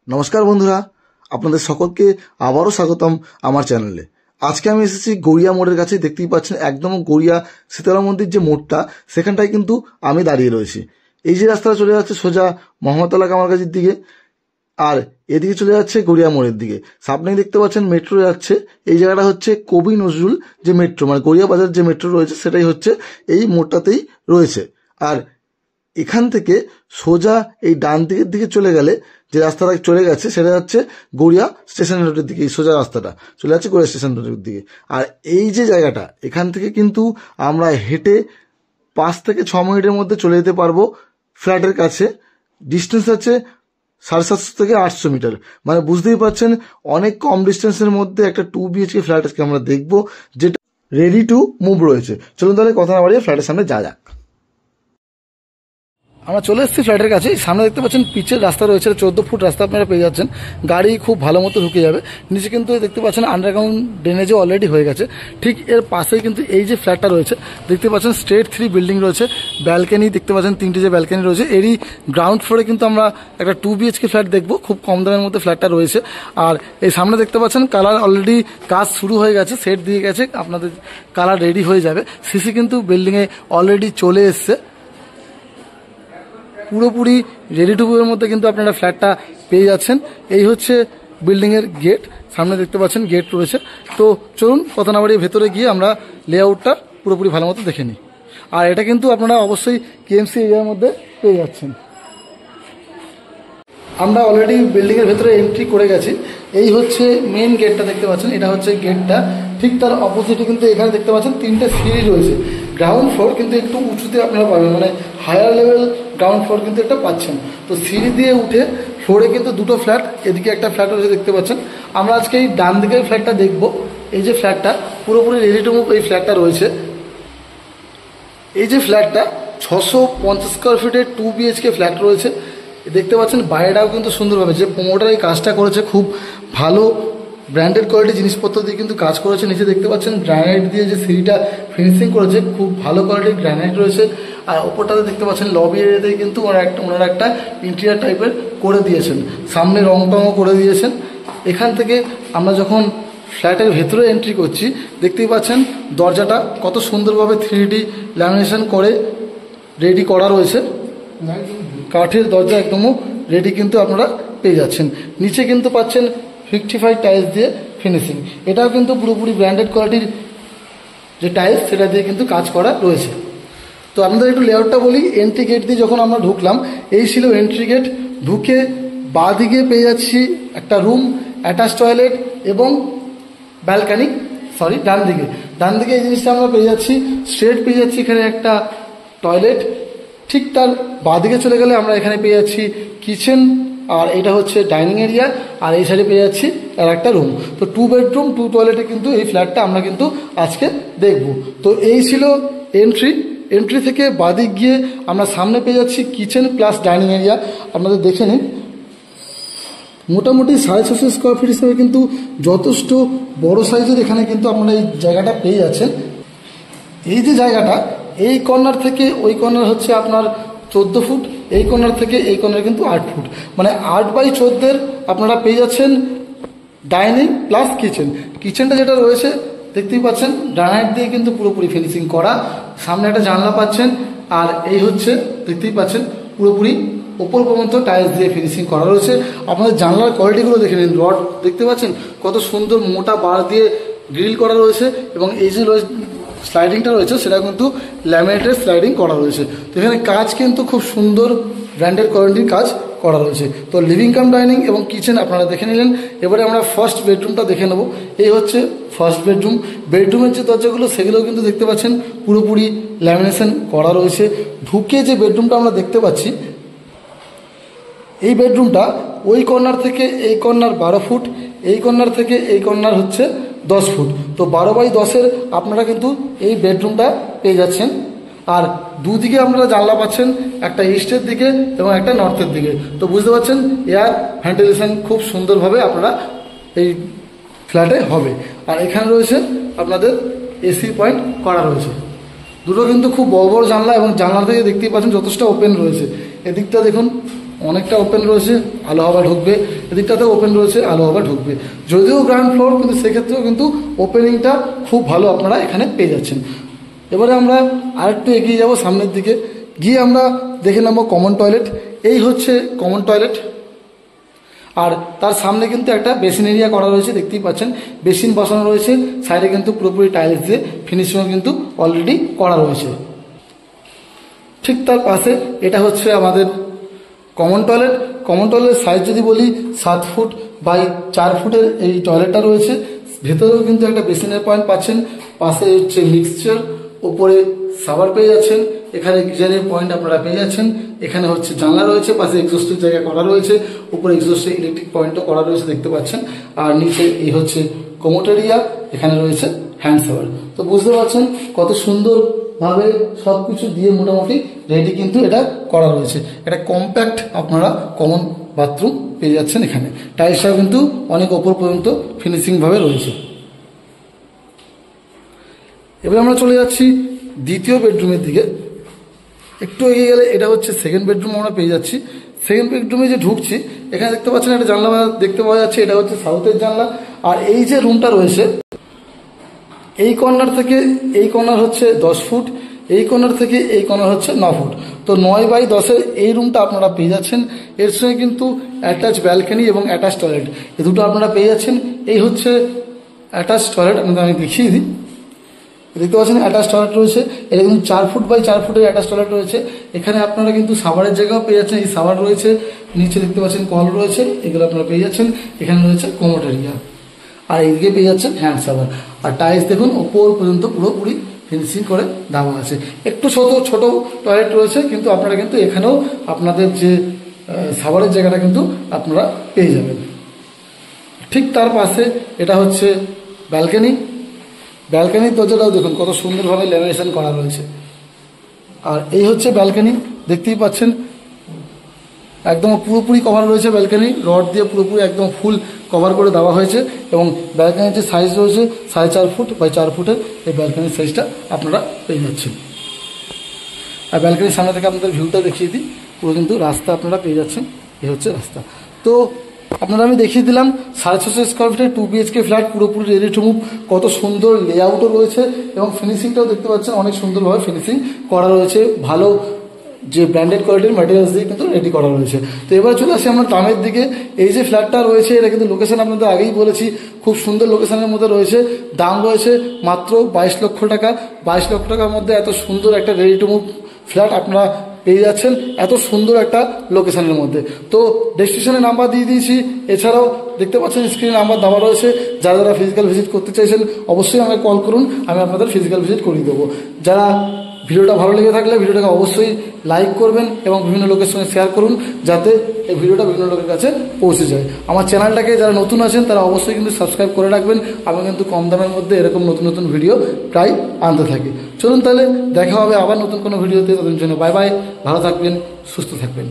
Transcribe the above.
নমস্কার বন্ধুরা, আপনাদের সকলকে আবারও স্বাগতম আমার চ্যানেলে। আজকে আমি এসেছি গড়িয়া মোড়ের কাছে। দেখতেই পাচ্ছেন একদম গড়িয়া শীতলা মন্দির যে মোড়টা, সেখানটায় কিন্তু আমি দাঁড়িয়ে রয়েছি। এই যে রাস্তাটা চলে যাচ্ছে সোজা মহম্মদতলা কামারগাছির দিকে, আর এদিকে চলে যাচ্ছে গড়িয়া মোড়ের দিকে। সামনেই দেখতে পাচ্ছেন মেট্রো যাচ্ছে। এই জায়গাটা হচ্ছে কবি নজরুল যে মেট্রো, মানে গড়িয়া বাজার যে মেট্রো রয়েছে সেটাই হচ্ছে এই মোড়টাতেই রয়েছে। আর এখান থেকে সোজা এই ডান দিকের দিকে চলে গেলে যে রাস্তাটা চলে গেছে সেটা হচ্ছে গড়িয়া স্টেশন রোডের দিকে। এই সোজা রাস্তাটা চলে যাচ্ছে গড়িয়া স্টেশন রোডের দিকে। আর এই যে জায়গাটা, এখান থেকে কিন্তু আমরা হেঁটে 5 থেকে 6 মিনিটের মধ্যে চলে যেতে পারবো ফ্ল্যাটের কাছে। ডিস্টেন্স আছে 750 থেকে 800 মিটার। মানে বুঝতেই পারছেন অনেক কম ডিস্টেন্সের মধ্যে একটা 2 BHK ফ্ল্যাট আজকে আমরা দেখবো, যেটা রেডি টু মুভ রয়েছে। চলুন তাহলে কথা না বাড়িয়ে ফ্ল্যাটের সামনে যা যাক। আমরা চলে এসেছি ফ্ল্যাটের কাছে। সামনে দেখতে পাচ্ছেন পিচের রাস্তা রয়েছে, 14 ফুট রাস্তা আপনারা পেয়ে যাচ্ছেন। গাড়ি খুব ভালো মতো ঢুকে যাবে। নিচে কিন্তু দেখতে পাচ্ছেন আন্ডারগ্রাউন্ড ড্রেনেজও অলরেডি হয়ে গেছে। ঠিক এর পাশেই কিন্তু এই যে ফ্ল্যাটটা রয়েছে দেখতে পাচ্ছেন স্ট্রেট 3 বিল্ডিং রয়েছে। ব্যালকনি দেখতে পাচ্ছেন 3টে যে ব্যালকনি রয়েছে, এরই গ্রাউন্ড ফ্লোরে কিন্তু আমরা একটা 2 BHK ফ্ল্যাট দেখবো। খুব কম দামের মধ্যে ফ্ল্যাটটা রয়েছে। আর এই সামনে দেখতে পাচ্ছেন কালার অলরেডি কাজ শুরু হয়ে গেছে, সেট দিয়ে গেছে, আপনাদের কালার রেডি হয়ে যাবে। সিসি কিন্তু বিল্ডিংয়ে অলরেডি চলে এসছে। পুরোপুরি রেডি টু মুভের মধ্যে কিন্তু আপনারা ফ্ল্যাটটা পেয়ে যাচ্ছেন। এই হচ্ছে বিল্ডিংয়ের গেট, সামনে দেখতে পাচ্ছেন গেট রয়েছে। তো চলুন কথা না বাড়িয়ে ভেতরে গিয়ে আমরা লেআউটটা পুরোপুরি ভালো মতো দেখে নিই। আর এটা কিন্তু আপনারা অবশ্যই KMC এরিয়ার মধ্যে পেয়ে যাচ্ছেন। আমরা অলরেডি বিল্ডিংয়ের ভেতরে এন্ট্রি করে গেছি। এই হচ্ছে মেইন গেটটা দেখতে পাচ্ছেন, এটা হচ্ছে গেটটা। ঠিক তার অপোজিটে কিন্তু এখানে দেখতে পাচ্ছেন 3টে সিঁড়ি রয়েছে। গ্রাউন্ড ফ্লোর কিন্তু একটু উঁচুতে আপনারা পাবেন, মানে হায়ার লেভেল গ্রাউন্ড ফ্লোর কিন্তু একটা পাচ্ছেন। তো সিঁড়ি দিয়ে উঠে ফ্লোরে কিন্তু 2টো ফ্ল্যাট, এদিকে একটা ফ্ল্যাট রয়েছে দেখতে পাচ্ছেন। আমরা আজকে এই ডান দিকের ফ্ল্যাটটা দেখব। এই যে ফ্ল্যাটটা পুরোপুরি রেডি টু মুভ এই ফ্ল্যাটটা রয়েছে। এই যে ফ্ল্যাটটা 650 স্কোয়ার ফিটের 2 BHK ফ্ল্যাট রয়েছে। দেখতে পাচ্ছেন বাইরেটাও কিন্তু সুন্দরভাবে যে প্রোমোটার এই কাজটা করেছে, খুব ভালো ব্র্যান্ডেড কোয়ালিটির জিনিসপত্র দিয়ে কিন্তু কাজ করেছে। নিচে দেখতে পাচ্ছেন গ্রানাইট দিয়ে যে সিঁড়িটা ফিনিশিং করেছে, খুব ভালো কোয়ালিটির গ্রানাইট রয়েছে। আর ওপরটাতে দেখতে পাচ্ছেন লবি এরিয়াতে কিন্তু ওনারা একটা ইন্টেরিয়ার টাইপের করে দিয়েছেন, সামনে রং টংও করে দিয়েছেন। এখান থেকে আমরা যখন ফ্ল্যাটের ভেতরে এন্ট্রি করছি দেখতেই পাচ্ছেন দরজাটা কত সুন্দরভাবে 3D ল্যামিনেশন করে রেডি করা রয়েছে। কাঠের দরজা একদমও রেডি কিন্তু আপনারা পেয়ে যাচ্ছেন। নিচে কিন্তু পাচ্ছেন 55 টাইলস দিয়ে ফিনিশিং। এটাও কিন্তু পুরোপুরি ব্র্যান্ডেড কোয়ালিটির যে টাইলস সেটা দিয়ে কিন্তু কাজ করা রয়েছে। তো আপনাদের একটু লেআউটটা বলি। এন্ট্রি গেট দিয়ে যখন আমরা ঢুকলাম, এই ছিল এন্ট্রি গেট। ঢুকে বাঁ দিকে পেয়ে যাচ্ছি একটা রুম, অ্যাটাচ টয়লেট এবং ব্যালকানি। ডান দিকে এই জিনিসটা আমরা পেয়ে যাচ্ছি। স্ট্রেট পেয়ে যাচ্ছি এখানে একটা টয়লেট। ঠিক তার বাঁদিকে চলে গেলে আমরা এখানে পেয়ে যাচ্ছি কিচেন, আর এটা হচ্ছে ডাইনিং এরিয়া। আর এই সাইডে পেয়ে যাচ্ছি আর একটা রুম। তো 2 বেডরুম 2 টয়লেটে কিন্তু এই ফ্ল্যাটটা আমরা কিন্তু আজকে দেখব। তো এই ছিল এন্ট্রি থেকে বাঁদিক গিয়ে আমরা সামনে পেয়ে যাচ্ছি কিচেন প্লাস ডাইনিং এরিয়া। আপনাদের দেখে নিন, মোটামুটি 650 স্কোয়ার ফিট হিসেবে কিন্তু যথেষ্ট বড় সাইজের এখানে কিন্তু আপনারা এই জায়গাটা পেয়ে যাচ্ছেন। এই যে জায়গাটা, এই কর্নার থেকে ওই কর্নার হচ্ছে আপনার 14 ফুট, এই কর্নার থেকে এই কর্নার কিন্তু 8 ফুট, মানে 8x14 আপনারা পেয়ে যাচ্ছেন ডাইনিং প্লাস কিচেন। কিচেনটা যেটা রয়েছে দেখতেই পাচ্ছেন গ্রানাইট দিয়ে কিন্তু পুরোপুরি ফিনিশিং করা। সামনে একটা জানলা পাচ্ছেন। আর এই হচ্ছে দেখতেই পাচ্ছেন পুরোপুরি ওপর পর্যন্ত টাইলস দিয়ে ফিনিশিং করা রয়েছে। আপনাদের জানলার কোয়ালিটিগুলো দেখে নিন। রড দেখতে পাচ্ছেন কত সুন্দর মোটা বার দিয়ে গ্রিল করা রয়েছে, এবং এই যে স্লাইডিংটা রয়েছে সেটা কিন্তু ল্যামিনেটেড স্লাইডিং করা রয়েছে। তো এখানে কাজ কিন্তু খুব সুন্দর ব্র্যান্ডেড কোয়ালিটির কাজ করা রয়েছে। তো লিভিং কাম ডাইনিং এবং কিচেন আপনারা দেখে নিলেন। এবারে আমরা ফার্স্ট বেডরুমটা দেখে নেব। এই হচ্ছে ফার্স্ট বেডরুম। বেডরুমের যে দরজাগুলো সেগুলোও কিন্তু দেখতে পাচ্ছেন পুরোপুরি ল্যামিনেশন করা রয়েছে। ঢুকে যে বেডরুমটা আমরা দেখতে পাচ্ছি, এই বেডরুমটা ওই কর্নার থেকে এই কর্নার 12 ফুট, এই কর্নার থেকে এই কর্নার হচ্ছে 10 ফুট। তো 12x10 আপনারা কিন্তু এই বেডরুমটা পেয়ে যাচ্ছেন। আর দুদিকে আপনারা জানলা পাচ্ছেন, একটা ইস্টের দিকে এবং একটা নর্থের দিকে। তো বুঝতে পারছেন এয়ার ভেন্টিলেশন খুব সুন্দরভাবে আপনারা এই ফ্ল্যাটে হবে। আর এখানে রয়েছে আপনাদের AC পয়েন্ট করা রয়েছে। দুটো কিন্তু খুব বড় বড় জানলা, এবং জানলা থেকে দেখতেই পাচ্ছেন যথেষ্ট ওপেন রয়েছে। এদিকটা দেখুন অনেকটা ওপেন রয়েছে, আলো হাওয়া ঢুকবে, এদিকটাতেও ওপেন রয়েছে, আলো হাওয়া ঢুকবে। যদিও গ্রাউন্ড ফ্লোর, কিন্তু সেক্ষেত্রেও কিন্তু ওপেনিংটা খুব ভালো আপনারা এখানে পেয়ে যাচ্ছেন। এবারে আমরা আরেকটু এগিয়ে যাব সামনের দিকে, গিয়ে আমরা দেখে নেব কমন টয়লেট। এই হচ্ছে কমন টয়লেট, আর তার সামনে কিন্তু একটা বেসিন এরিয়া করা রয়েছে, দেখতেই পাচ্ছেন বেসিন বসানো রয়েছে, সাইডে কিন্তু পুরোপুরি টাইলস দিয়ে ফিনিশিংও কিন্তু অলরেডি করা রয়েছে। ঠিক তার পাশে এটা হচ্ছে আমাদের কমন টয়লেট। কমন টয়লেটের সাইজ যদি বলি 7 ফুট বাই 4 ফুটের এই টয়লেটটা রয়েছে। ভেতরেও কিন্তু একটা বেসিনের পয়েন্ট পাচ্ছেন, পাশে হচ্ছে মিক্সচার, ওপরে সাবার পেয়ে যাচ্ছেন, এখানে গিজারের পয়েন্ট আপনারা পেয়ে যাচ্ছেন, এখানে হচ্ছে জানলা রয়েছে, পাশে এক্সস্টের জায়গা করা রয়েছে, উপরে এক্সস্টের ইলেকট্রিক পয়েন্টও করা রয়েছে দেখতে পাচ্ছেন। আর নিচে এই হচ্ছে কোমোট এরিয়া, এখানে রয়েছে হ্যান্ড শাওয়ার। তো বুঝতে পারছেন কত সুন্দরভাবে সব কিছু দিয়ে মোটামুটি রেডি কিন্তু এটা করা রয়েছে। এটা কম্প্যাক্ট আপনারা কমন বাথরুম পেয়ে যাচ্ছেন এখানে। টাইলসটাও কিন্তু অনেক ওপর পর্যন্ত ফিনিশিংভাবে রয়েছে। এবার আমরা চলে যাচ্ছি দ্বিতীয় বেডরুমের দিকে। একটু এগিয়ে গেলে এটা হচ্ছে সেকেন্ড বেডরুম আমরা পেয়ে যাচ্ছি। সেকেন্ড বেডরুমে যে ঢুকছি, এখানে দেখতে পাচ্ছেন একটা জানলা দেখতে পাওয়া যাচ্ছে, এটা হচ্ছে সাউথের জানলা। আর এই যে রুমটা রয়েছে, এই কর্নার থেকে এই কর্নার হচ্ছে 10 ফুট, এই কর্নার থেকে এই কর্নার হচ্ছে 9 ফুট। তো 9 বাই 10-এর এই রুমটা আপনারা পেয়ে যাচ্ছেন। এর সঙ্গে কিন্তু অ্যাটাচ ব্যালকনি এবং অ্যাটাচ টয়লেট, এই দুটো আপনারা পেয়ে যাচ্ছেন। এই হচ্ছে অ্যাটাচ টয়লেট, আপনাদের আমি দেখিয়ে দিই। দেখতে পাচ্ছেন অ্যাটাচ টয়লেট রয়েছে, এটা কিন্তু 4 ফুট বাই 4 ফুটের অ্যাটাচ টয়লেট রয়েছে। এখানে আপনারা কিন্তু সাবারের জায়গাও পেয়ে যাচ্ছেন, এই সাবার রয়েছে, নিচে দেখতে পাচ্ছেন কল রয়েছে, এগুলো আপনারা পেয়ে যাচ্ছেন। এখানে রয়েছে কোমোট এরিয়া, আর এইদিকে পেয়ে যাচ্ছেন হ্যান্ড শাওয়ার। আর টাইলস দেখুন ওপর পর্যন্ত পুরোপুরি ফিনিশিং করে দেওয়া আছে। একটু ছোট টয়লেট রয়েছে, কিন্তু আপনারা কিন্তু এখানেও আপনাদের যে সাবারের জায়গাটা কিন্তু আপনারা পেয়ে যাবেন। ঠিক তার পাশে এটা হচ্ছে ব্যালকনি। ব্যালকনির দরজাটাও দেখুন কত সুন্দরভাবে ল্যামিনেশন করা রয়েছে। আর এই হচ্ছে ব্যালকনি, দেখতেই পাচ্ছেন একদম পুরোপুরি কভার রয়েছে ব্যালকনি, রড দিয়ে পুরোপুরি একদম ফুল কভার করে দেওয়া হয়েছে। এবং ব্যালকনির যে সাইজ রয়েছে 4.5 ফুট বাই 4 ফুটের, এই ব্যালকনির সাইজটা আপনারা পেয়ে যাচ্ছেন। আর ব্যালকনির সামনে থেকে আপনাদের ভিউটা দেখিয়ে দিই, পুরো কিন্তু রাস্তা আপনারা পেয়ে যাচ্ছেন, এই হচ্ছে রাস্তা। তো আপনারা আমি দেখিয়ে দিলাম 650 স্কোয়ার ফিটের 2 BHK ফ্ল্যাট, পুরোপুরি রেডি টু মুভ। কত সুন্দর লেআউটও রয়েছে এবং ফিনিশিংটাও দেখতে পাচ্ছেন অনেক সুন্দরভাবে ফিনিশিং করা রয়েছে, ভালো যে ব্র্যান্ডেড কোয়ালিটির ম্যাটেরিয়ালস দিয়ে কিন্তু রেডি করা রয়েছে। তো এবার চলে আসি আমরা দামের দিকে। এই যে ফ্ল্যাটটা রয়েছে, এটা কিন্তু লোকেশন আপনাদের আগেই বলেছি, খুব সুন্দর লোকেশনের মধ্যে রয়েছে। দাম রয়েছে মাত্র 22 লক্ষ টাকা। 22 লক্ষ টাকার মধ্যে এত সুন্দর একটা রেডি টু মুভ ফ্ল্যাট আপনারা পেয়ে যাচ্ছেন এত সুন্দর একটা লোকেশনের মধ্যে। তো ডেসক্রিপশনে নাম্বার দিয়ে দিয়েছি, এছাড়াও দেখতে পাচ্ছেন স্ক্রিনে নাম্বার দেওয়া রয়েছে। যারা যারা ফিজিক্যাল ভিজিট করতে চাইছেন অবশ্যই আমাকে কল করুন, আমি আপনাদের ফিজিক্যাল ভিজিট করিয়ে দেবো। যারা ভিডিওটা ভালো লেগে থাকলে ভিডিওটাকে অবশ্যই লাইক করবেন এবং বিভিন্ন লোকের সঙ্গে শেয়ার করুন, যাতে এই ভিডিওটা বিভিন্ন লোকের কাছে পৌঁছে যায়। আমার চ্যানেলটাকে যারা নতুন আছেন তারা অবশ্যই কিন্তু সাবস্ক্রাইব করে রাখবেন। আমি কিন্তু কম দামের মধ্যে এরকম নতুন নতুন ভিডিও প্রায় আনতে থাকি। চলুন তাহলে দেখা হবে আবার নতুন কোনো ভিডিওতে, তাদের জন্য বাই বাই, ভালো থাকবেন, সুস্থ থাকবেন।